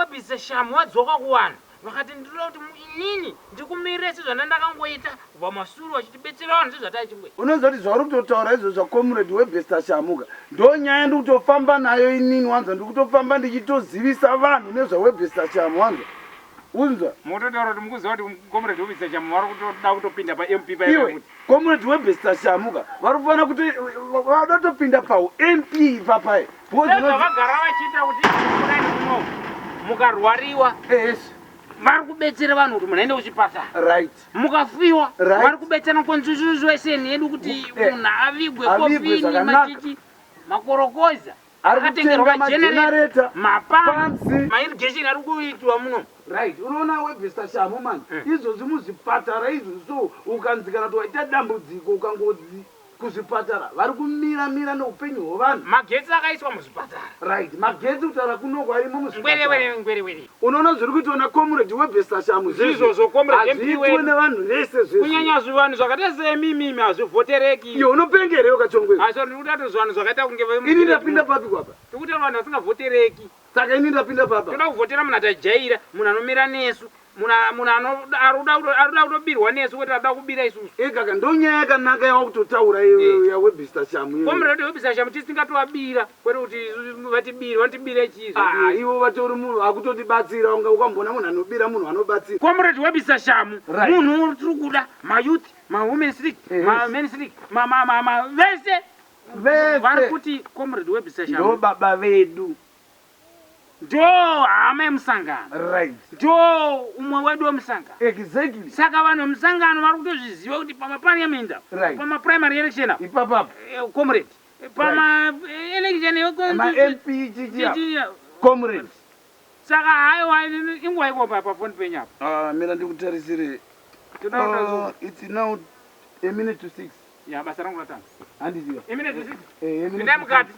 wabvisa Shamhu wadzoka kuwanhu vakati ndinoda kuti inini ndikumirire sezvandandakangoita kubva masuru vachitibetsera vanhu sezvataichingwe. Unoziva kuti zvauri kutotaura izvo zvakomuredi webhesta Shamhu ndo nyaya ndikutofamba nayo inini wanza ndikutofamba ndichitozivisa vanhu nezvawebhesta Shamhu wanza unzwa mototaura kuti mukuziva kuti comrade webhesta Shamhu vari kutoda kutopinda paMP iwe comrade webhesta Shamhu vari kufanira kuti vada kutopinda paMP ipapai zvavagara vachiita kuti kudai muno mukarwariwa vari kubetsera vanhu kuti munaende kuchipatara right mukafiwa vari kubetsera constitution yedu kuti munhu avigwe kofini machichi makorokoza akatengerwa generator mapamps mairrigation ari kuitwa muno right unoona webhesta Shamhu man izvozvi muzvipatara izvozvo ukanzikana kuti waita dambudziko ukangodzi kuzvipatara vari kumira neupenyu hwevanhu magetsi akaiswa muzvipatara right magetsi kutaura kunoko arimo muzvipatara unoona zviri kuitwa comrade webhesta Shamhu zvizvozvo comrade hazviitwe nevanhu vese kunyanya zvivanhu zvakaita semimimi hazvivhotereki iyo unopengerewo Kachongwe asi ndikuti zvanhu zvakaita kunge ini ndapinda papi kwapa tikuti vanhu vasingavhotereki saka ini ndapinda papa toda kuvhotera munhu atajaira munhu anomira nesu munhu anoda kutobirwa nesu kuti ada kubira isusu ekaka ndonyaya yakanaka yava kutotaura yawebhesta Shamhu comrade webhesta Shamhu tisingatovabira kwete kuti vatibire chizo ivo vatori munhu akutotibatsira unga ukamboona munhu anobira munhu anobatsira comrade webhesta Shamhu munhu tiri kuda mayouth mawomens league mamens league vese vari kuti comrade webhesta Shamhu ndo baba vedu ndo hama yemusangano right ndo umwe wedu wemusangano exactly saka vanhu vemusangano vari kutozviziva kuti pamaparliament pamaprimary election ipapapa comrade pamaelection MP comrade saka haiwa inguva ikopa pafoni penyu apa mina ndikutarisire it's now a minute to 6 ya basa rangu latanga handiziva a minute to 6 ndai mukati